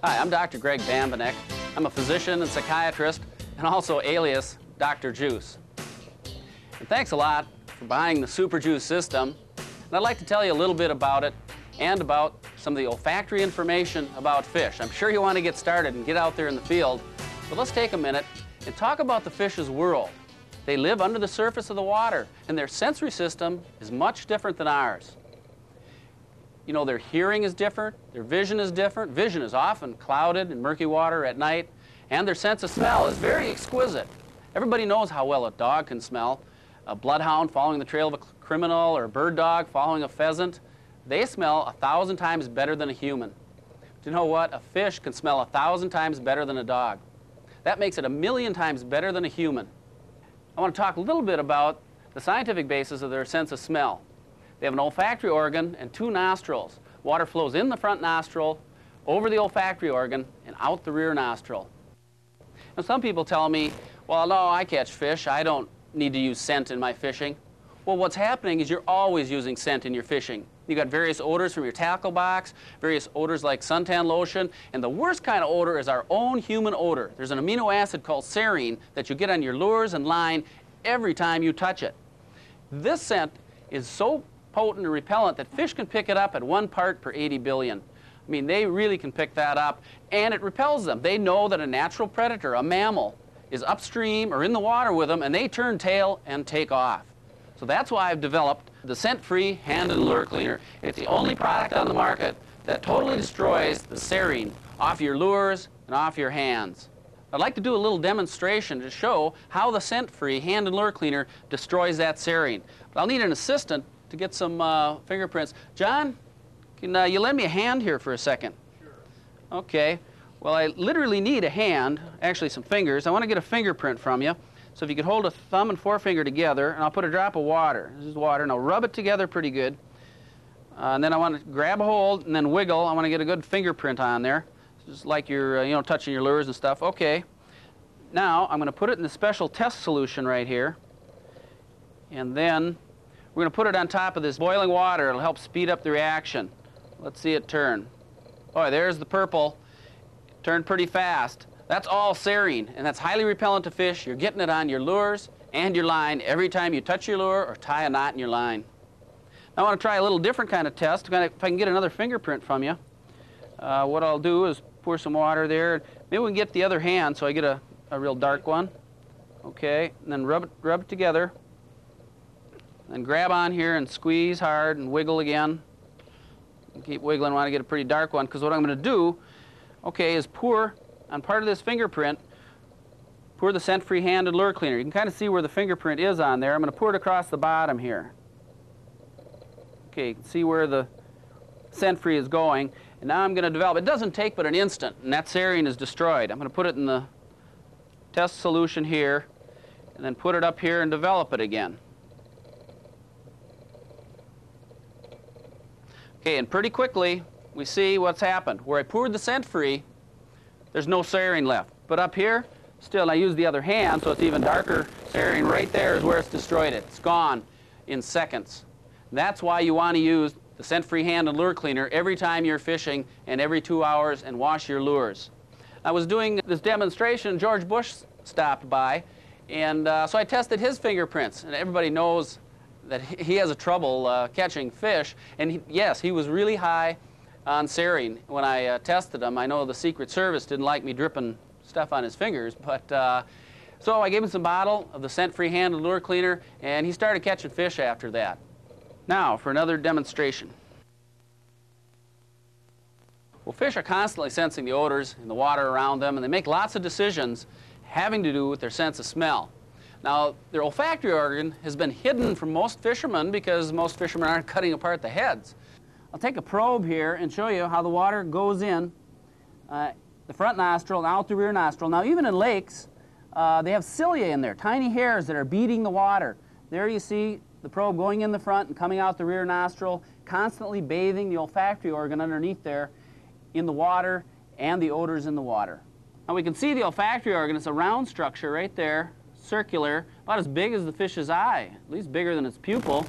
Hi, I'm Dr. Greg Bambenek. I'm a physician and psychiatrist and also alias Dr. Juice. And thanks a lot for buying the Super Juice system. And I'd like to tell you a little bit about it and about some of the olfactory information about fish. I'm sure you want to get started and get out there in the field, but let's take a minute and talk about the fish's world. They live under the surface of the water, and their sensory system is much different than ours. You know, their hearing is different, their vision is different. Vision is often clouded in murky water at night, and their sense of smell is very exquisite. Everybody knows how well a dog can smell. A bloodhound following the trail of a criminal or a bird dog following a pheasant, they smell 1,000 times better than a human. Do you know what? A fish can smell 1,000 times better than a dog. That makes it 1,000,000 times better than a human. I want to talk a little bit about the scientific basis of their sense of smell. They have an olfactory organ and 2 nostrils. Water flows in the front nostril, over the olfactory organ, and out the rear nostril. Now, some people tell me, well, no, I catch fish. I don't need to use scent in my fishing. Well, what's happening is you're always using scent in your fishing. You've got various odors from your tackle box, various odors like suntan lotion, and the worst kind of odor is our own human odor. There's an amino acid called serine that you get on your lures and line every time you touch it. This scent is so potent and repellent that fish can pick it up at 1 part per 80 billion. I mean, they really can pick that up, and it repels them. They know that a natural predator, a mammal, is upstream or in the water with them, and they turn tail and take off. So that's why I've developed the scent-free hand and lure cleaner. It's the only product on the market that totally destroys the serine off your lures and off your hands. I'd like to do a little demonstration to show how the scent-free hand and lure cleaner destroys that serine. But I'll need an assistant to get some fingerprints. John, can you lend me a hand here for a second? Sure. Okay. Well, I literally need a hand, actually some fingers. I want to get a fingerprint from you. So if you could hold a thumb and forefinger together, and I'll put a drop of water. This is water, and I'll rub it together pretty good. And then I want to grab a hold and then wiggle. I want to get a good fingerprint on there, just like you're you know, touching your lures and stuff. Okay. Now I'm going to put it in the special test solution right here, and then we're going to put it on top of this boiling water. It'll help speed up the reaction. Let's see it turn. Oh, there's the purple. It turned pretty fast. That's all serine, and that's highly repellent to fish. You're getting it on your lures and your line every time you touch your lure or tie a knot in your line. Now I want to try a little different kind of test. If I can get another fingerprint from you, what I'll do is pour some water there. Maybe we can get the other hand so I get a real dark one. Okay, and then rub it together. And grab on here and squeeze hard and wiggle again. And keep wiggling. I want to get a pretty dark one, because what I'm going to do, okay, is pour on part of this fingerprint, pour the scent-free hand and lure cleaner. You can kind of see where the fingerprint is on there. I'm going to pour it across the bottom here. Okay, you can see where the scent-free is going. And now I'm going to develop. It doesn't take but an instant, and that serine is destroyed. I'm going to put it in the test solution here, and then put it up here and develop it again. Okay, and pretty quickly, we see what's happened. Where I poured the scent-free, there's no serine left. But up here, still, I use the other hand, so it's even darker. Serine right there is where it's destroyed it. It's gone in seconds. That's why you want to use the scent-free hand and lure cleaner every time you're fishing and every 2 hours, and wash your lures. I was doing this demonstration, George Bush stopped by, and so I tested his fingerprints, and everybody knows that he has a trouble catching fish, and yes, he was really high on serine when I tested him. I know the Secret Service didn't like me dripping stuff on his fingers, but so I gave him some bottle of the scent-free hand and lure cleaner, and he started catching fish after that. Now for another demonstration. Well, fish are constantly sensing the odors in the water around them, and they make lots of decisions having to do with their sense of smell. Now, their olfactory organ has been hidden from most fishermen because most fishermen aren't cutting apart the heads. I'll take a probe here and show you how the water goes in the front nostril and out the rear nostril. Now, even in lakes, they have cilia in there, tiny hairs that are beating the water. There you see the probe going in the front and coming out the rear nostril, constantly bathing the olfactory organ underneath there in the water and the odors in the water. Now, we can see the olfactory organ. It's a round structure right there, circular, about as big as the fish's eye, at least bigger than its pupil.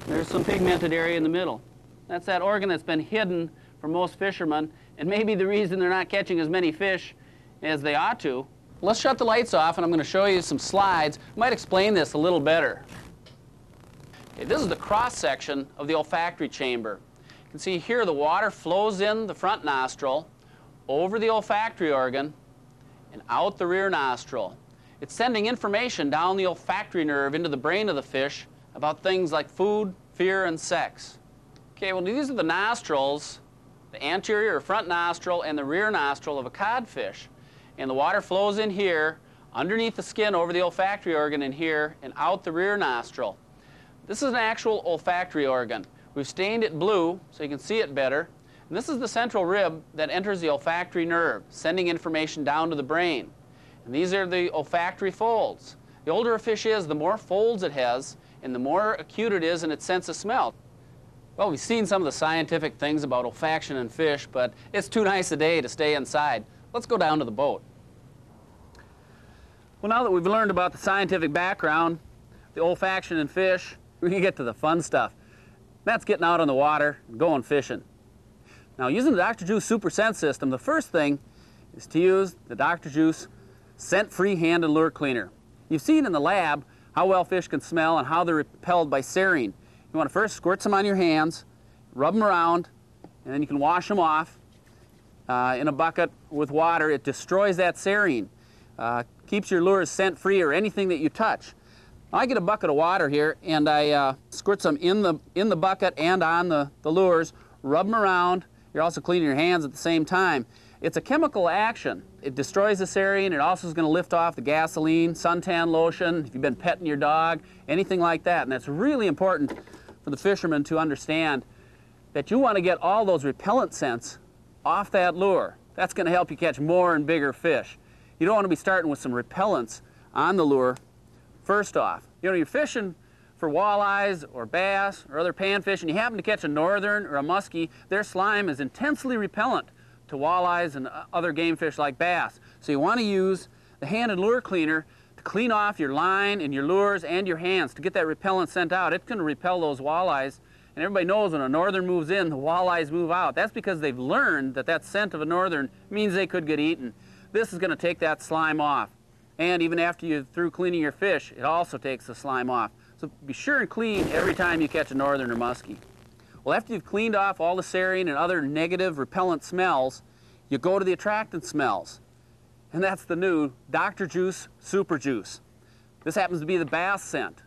There's some pigmented area in the middle. That's that organ that's been hidden for most fishermen, and maybe the reason they're not catching as many fish as they ought to. Let's shut the lights off, and I'm going to show you some slides. Might explain this a little better. Okay, this is the cross-section of the olfactory chamber. You can see here the water flows in the front nostril, over the olfactory organ, and out the rear nostril. It's sending information down the olfactory nerve into the brain of the fish about things like food, fear, and sex. Okay, well, these are the nostrils, the anterior or front nostril and the rear nostril of a codfish. And the water flows in here, underneath the skin over the olfactory organ in here, and out the rear nostril. This is an actual olfactory organ. We've stained it blue so you can see it better. And this is the central rib that enters the olfactory nerve, sending information down to the brain. And these are the olfactory folds. The older a fish is, the more folds it has, and the more acute it is in its sense of smell. Well, we've seen some of the scientific things about olfaction in fish, but it's too nice a day to stay inside. Let's go down to the boat. Well, now that we've learned about the scientific background, the olfaction in fish, we can get to the fun stuff. That's getting out on the water and going fishing. Now, using the Dr. Juice Super Scent System, the first thing is to use the Dr. Juice scent-free hand and lure cleaner. You've seen in the lab how well fish can smell and how they're repelled by serine. You want to first squirt some on your hands, rub them around, and then you can wash them off in a bucket with water. It destroys that serine, keeps your lures scent-free or anything that you touch. Now, I get a bucket of water here and I squirt some in the bucket and on the lures, rub them around. You're also cleaning your hands at the same time. It's a chemical action. It destroys the serine. It also is going to lift off the gasoline, suntan lotion, if you've been petting your dog, anything like that. And that's really important for the fishermen to understand that you want to get all those repellent scents off that lure. That's going to help you catch more and bigger fish. You don't want to be starting with some repellents on the lure first off. You know, you're fishing for walleyes or bass or other panfish and you happen to catch a northern or a muskie, their slime is intensely repellent to walleyes and other game fish like bass. So you want to use the hand and lure cleaner to clean off your line and your lures and your hands to get that repellent sent out. It's going to repel those walleyes. And everybody knows when a northern moves in, the walleyes move out. That's because they've learned that that scent of a northern means they could get eaten. This is going to take that slime off. And even after you're through cleaning your fish, it also takes the slime off. So be sure and clean every time you catch a northern or muskie. Well, after you've cleaned off all the serine and other negative repellent smells, you go to the attractant smells. And that's the new Dr. Juice Super Juice. This happens to be the bass scent.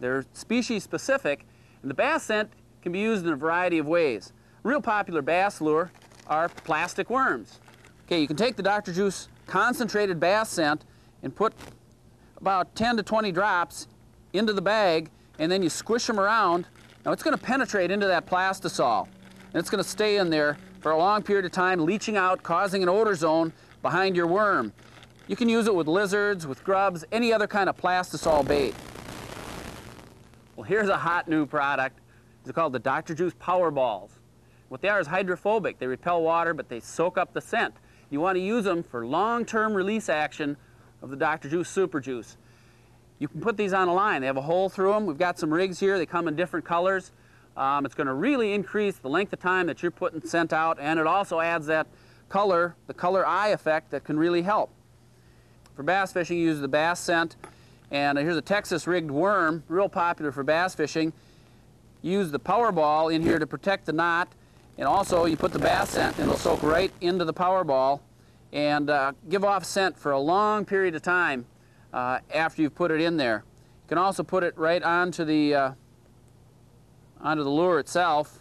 They're species specific, and the bass scent can be used in a variety of ways. A real popular bass lure are plastic worms. Okay, you can take the Dr. Juice concentrated bass scent and put about 10 to 20 drops into the bag, and then you squish them around. Now it's going to penetrate into that plastisol, and it's going to stay in there for a long period of time, leaching out, causing an odor zone behind your worm. You can use it with lizards, with grubs, any other kind of plastisol bait. Well, here's a hot new product. It's called the Dr. Juice Power Balls. What they are is hydrophobic. They repel water, but they soak up the scent. You want to use them for long-term release action of the Dr. Juice Super Juice. You can put these on a line. They have a hole through them. We've got some rigs here. They come in different colors. It's going to really increase the length of time that you're putting scent out, and it also adds that color, the color eye effect that can really help. For bass fishing, you use the bass scent, and here's a Texas rigged worm, real popular for bass fishing. Use the power ball in here to protect the knot, and also you put the bass scent, and it'll soak right into the power ball and give off scent for a long period of time after you've put it in there. You can also put it right onto the lure itself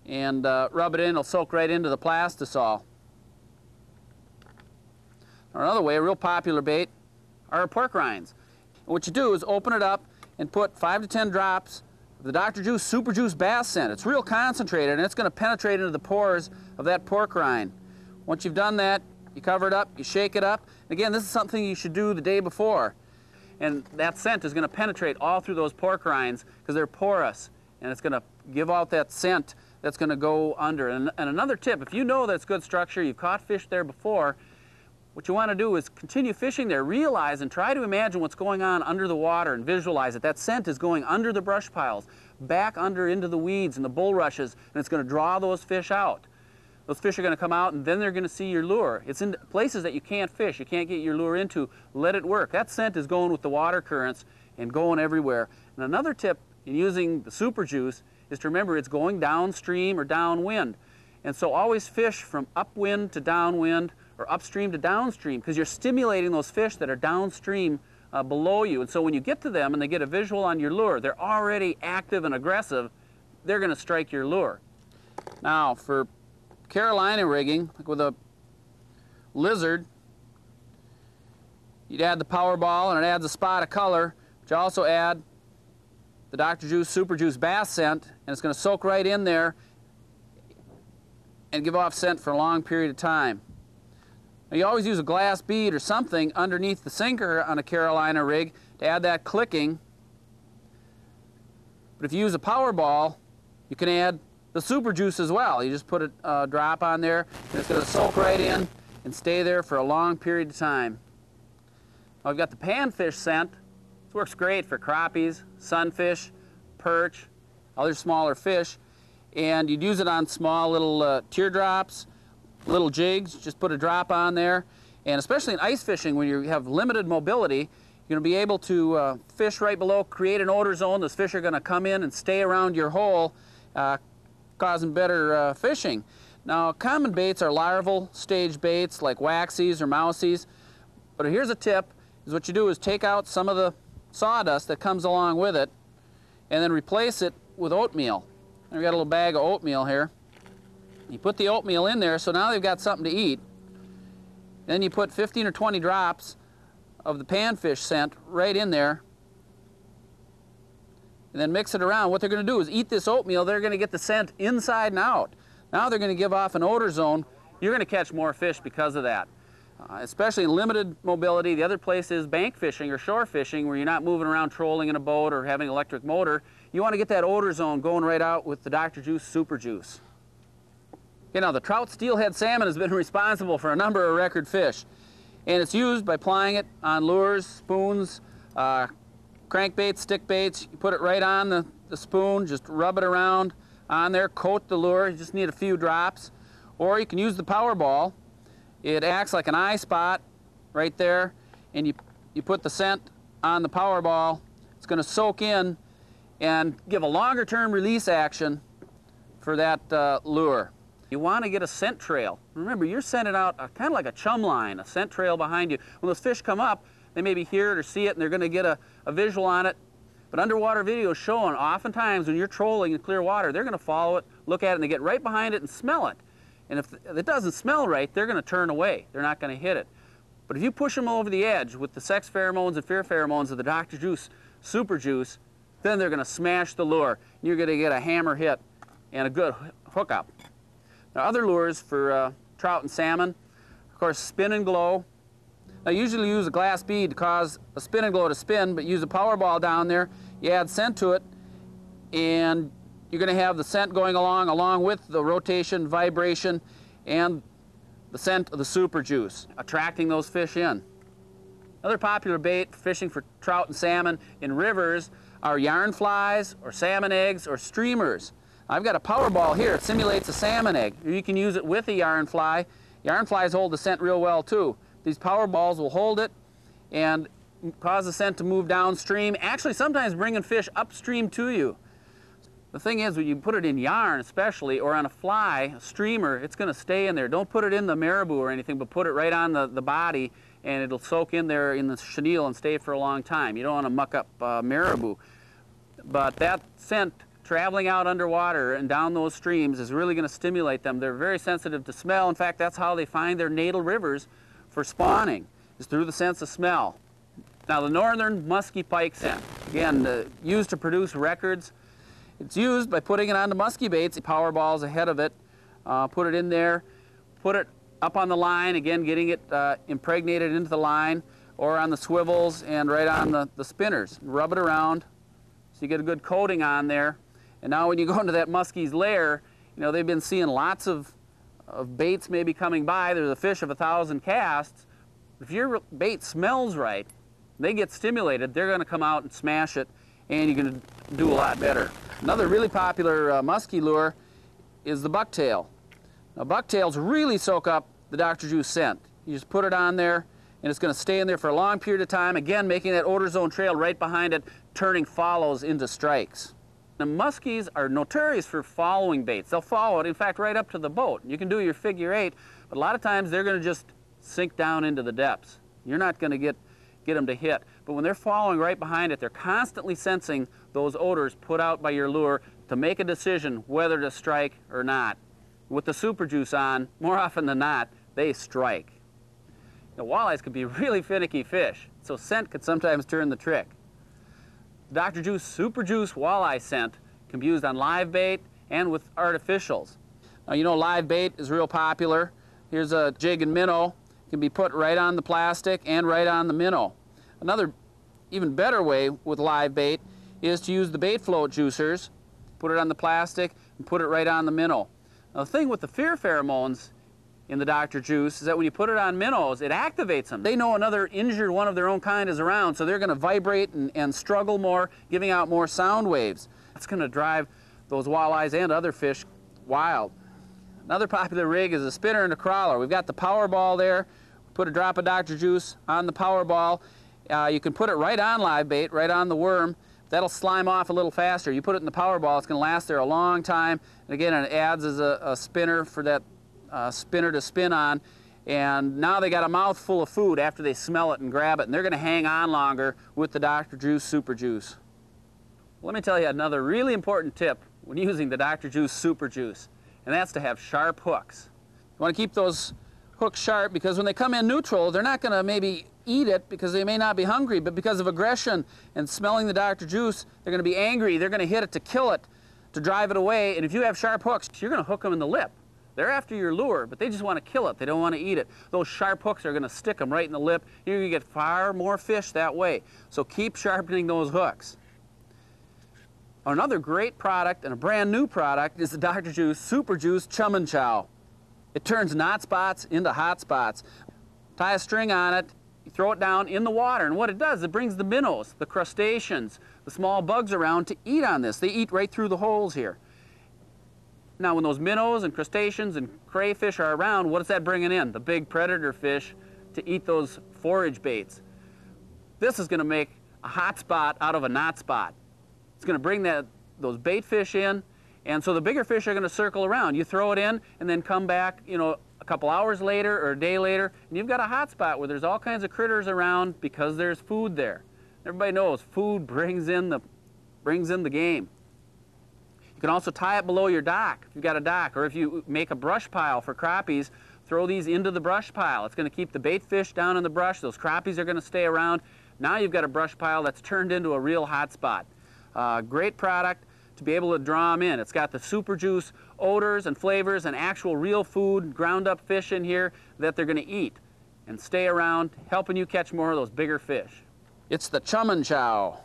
and rub it in. It'll soak right into the plastisol. Another way, a real popular bait, are pork rinds. And what you do is open it up and put 5 to 10 drops of the Dr. Juice Super Juice Bass Scent. It's real concentrated, and it's going to penetrate into the pores of that pork rind. Once you've done that, you cover it up, you shake it up. Again, this is something you should do the day before. And that scent is going to penetrate all through those pork rinds because they're porous, and it's going to give out that scent that's going to go under. And another tip, if you know that it's good structure, you've caught fish there before, what you want to do is continue fishing there. Realize and try to imagine what's going on under the water and visualize it. That scent is going under the brush piles, back under into the weeds and the bulrushes, and it's going to draw those fish out. Those fish are going to come out, and then they're going to see your lure. It's in places that you can't fish, you can't get your lure into. Let it work. That scent is going with the water currents and going everywhere. And another tip in using the Super Juice is to remember it's going downstream or downwind. And so always fish from upwind to downwind or upstream to downstream, because you're stimulating those fish that are downstream below you. And so when you get to them and they get a visual on your lure, they're already active and aggressive, they're going to strike your lure. Now for Carolina rigging, like with a lizard, you'd add the Powerball and it adds a spot of color, but you also add the Dr. Juice Super Juice Bass scent, and it's going to soak right in there and give off scent for a long period of time. Now you always use a glass bead or something underneath the sinker on a Carolina rig to add that clicking. But if you use a Powerball, you can add the Super Juice as well. You just put a drop on there, and it's going to soak right in and stay there for a long period of time. Now I've got the panfish scent. This works great for crappies, sunfish, perch, other smaller fish. And you'd use it on small little teardrops, little jigs. Just put a drop on there. And especially in ice fishing, when you have limited mobility, you're going to be able to fish right below, create an odor zone. Those fish are going to come in and stay around your hole, causing better fishing. Now, common baits are larval stage baits like waxies or mousies. But here's a tip, is what you do is take out some of the sawdust that comes along with it and then replace it with oatmeal. And we've got a little bag of oatmeal here. You put the oatmeal in there, so now they've got something to eat. Then you put 15 or 20 drops of the panfish scent right in there, and then mix it around. What they're going to do is eat this oatmeal. They're going to get the scent inside and out. Now they're going to give off an odor zone. You're going to catch more fish because of that, especially in limited mobility. The other place is bank fishing or shore fishing, where you're not moving around trolling in a boat or having an electric motor. You want to get that odor zone going right out with the Dr. Juice Super Juice. Okay, now the trout steelhead salmon has been responsible for a number of record fish, and it's used by plying it on lures, spoons, crankbaits, stick baits. You put it right on the spoon, just rub it around on there, coat the lure. You just need a few drops. Or you can use the Powerball. It acts like an eye spot right there, and you put the scent on the Powerball. It's going to soak in and give a longer term release action for that lure. You want to get a scent trail. Remember, you're sending out kind of like a chum line, a scent trail behind you. When those fish come up, they maybe hear it or see it, and they're going to get a visual on it. But underwater videos showing, oftentimes when you're trolling in clear water, they're going to follow it, look at it, and they get right behind it and smell it. And if it doesn't smell right, they're going to turn away. They're not going to hit it. But if you push them over the edge with the sex pheromones and fear pheromones of the Dr. Juice Super Juice, then they're going to smash the lure. You're going to get a hammer hit and a good hookup. Now, other lures for trout and salmon, of course, spin and glow. Now, usually use a glass bead to cause a spin and glow to spin, but use a Powerball down there. You add scent to it, and you're going to have the scent going along with the rotation, vibration, and the scent of the Super Juice, attracting those fish in. Another popular bait for fishing for trout and salmon in rivers are yarn flies or salmon eggs or streamers. I've got a Powerball here. It simulates a salmon egg. You can use it with a yarn fly. Yarn flies hold the scent real well too. These Powerballs will hold it and cause the scent to move downstream, actually sometimes bringing fish upstream to you. The thing is, when you put it in yarn especially, or on a fly, a streamer, it's going to stay in there. Don't put it in the marabou or anything, but put it right on the body, and it'll soak in there in the chenille and stay for a long time. You don't want to muck up marabou. But that scent traveling out underwater and down those streams is really going to stimulate them. They're very sensitive to smell. In fact, that's how they find their natal rivers for spawning, is through the sense of smell. Now, the northern musky pike scent, again, used to produce records. It's used by putting it onto musky baits, Powerballs ahead of it, put it in there, put it up on the line, again, getting it impregnated into the line, or on the swivels and right on the spinners. Rub it around so you get a good coating on there. And now when you go into that muskie's lair, you know, they've been seeing lots of baits maybe coming by. There's a fish of 1,000 casts, If your bait smells right, they get stimulated, they're going to come out and smash it, and you're going to do a lot better. Another really popular muskie lure is the bucktail. Now, bucktails really soak up the Dr. Juice scent. You just put it on there, and it's going to stay in there for a long period of time, again making that odor zone trail right behind it, turning follows into strikes. The muskies are notorious for following baits. They'll follow it, in fact, right up to the boat. You can do your figure 8, but a lot of times they're going to just sink down into the depths. You're not going to get them to hit. But when they're following right behind it, they're constantly sensing those odors put out by your lure to make a decision whether to strike or not. With the Super Juice on, more often than not, they strike. The walleyes could be really finicky fish, so scent could sometimes turn the trick. Dr. Juice Super Juice walleye scent can be used on live bait and with artificials. Now, you know live bait is real popular. Here's a jig and minnow. It can be put right on the plastic and right on the minnow. Another even better way with live bait is to use the bait float juicers, put it on the plastic, and put it right on the minnow. Now, the thing with the fear pheromones in the Dr. Juice is that when you put it on minnows, it activates them. They know another injured one of their own kind is around, so they're going to vibrate and struggle more, giving out more sound waves. That's going to drive those walleyes and other fish wild. Another popular rig is a spinner and a crawler. We've got the power ball there. Put a drop of Dr. Juice on the power ball. You can put it right on live bait, right on the worm. That'll slime off a little faster. You put it in the power ball, it's going to last there a long time. And again, it adds as a spinner for that spinner to spin on, and now they got a mouthful of food after they smell it and grab it, and they're going to hang on longer with the Dr. Juice Super Juice. Let me tell you another really important tip when using the Dr. Juice Super Juice, and that's to have sharp hooks. You want to keep those hooks sharp because when they come in neutral, they're not going to maybe eat it because they may not be hungry, but because of aggression and smelling the Dr. Juice, they're going to be angry. They're going to hit it to kill it, to drive it away, and if you have sharp hooks, you're going to hook them in the lip. They're after your lure, but they just want to kill it. They don't want to eat it. Those sharp hooks are going to stick them right in the lip. You're going to get far more fish that way. So keep sharpening those hooks. Another great product and a brand new product is the Dr. Juice Super Juice Chum and Chow. It turns knot spots into hot spots. Tie a string on it, you throw it down in the water, and what it does, it brings the minnows, the crustaceans, the small bugs around to eat on this. They eat right through the holes here. Now, when those minnows and crustaceans and crayfish are around, what is that bringing in? The big predator fish to eat those forage baits. This is going to make a hot spot out of a knot spot. It's going to bring those bait fish in, and so the bigger fish are going to circle around. You throw it in and then come back, you know, a couple hours later or a day later, and you've got a hot spot where there's all kinds of critters around because there's food there. Everybody knows food brings in the game. You can also tie it below your dock, if you've got a dock, or if you make a brush pile for crappies, throw these into the brush pile. It's going to keep the bait fish down in the brush. Those crappies are going to stay around. Now you've got a brush pile that's turned into a real hot spot. Great product to be able to draw them in. It's got the Super Juice odors and flavors and actual real food, ground up fish in here that they're going to eat and stay around, helping you catch more of those bigger fish. It's the Chum and Chow.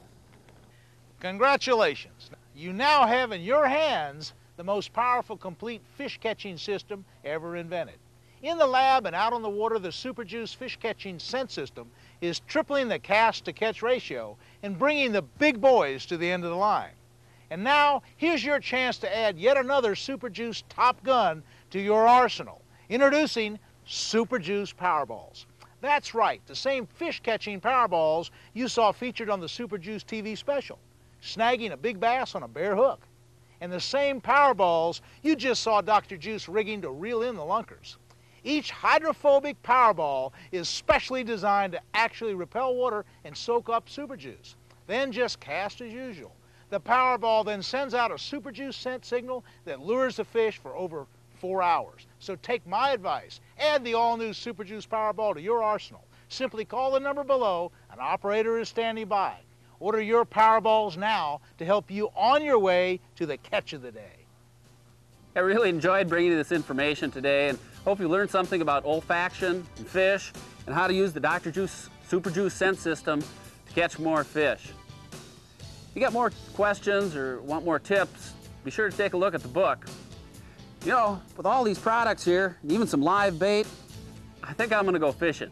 Congratulations. You now have in your hands the most powerful complete fish catching system ever invented. In the lab and out on the water, the Super Juice fish catching scent system is tripling the cast to catch ratio and bringing the big boys to the end of the line. And now, here's your chance to add yet another Super Juice Top Gun to your arsenal. Introducing Super Juice Powerballs. That's right, the same fish catching Powerballs you saw featured on the Super Juice TV special, snagging a big bass on a bare hook. And the same Powerballs you just saw Dr. Juice rigging to reel in the lunkers. Each hydrophobic Powerball is specially designed to actually repel water and soak up Super Juice. Then just cast as usual. The Powerball then sends out a Super Juice scent signal that lures the fish for over 4 hours. So take my advice, add the all-new Super Juice Powerball to your arsenal. Simply call the number below, an operator is standing by. Order your Powerballs now to help you on your way to the catch of the day. I really enjoyed bringing you this information today, and hope you learned something about olfaction and fish and how to use the Dr. Juice Super Juice scent system to catch more fish. If you got more questions or want more tips, be sure to take a look at the book. You know, with all these products here, and even some live bait, I think I'm going to go fishing.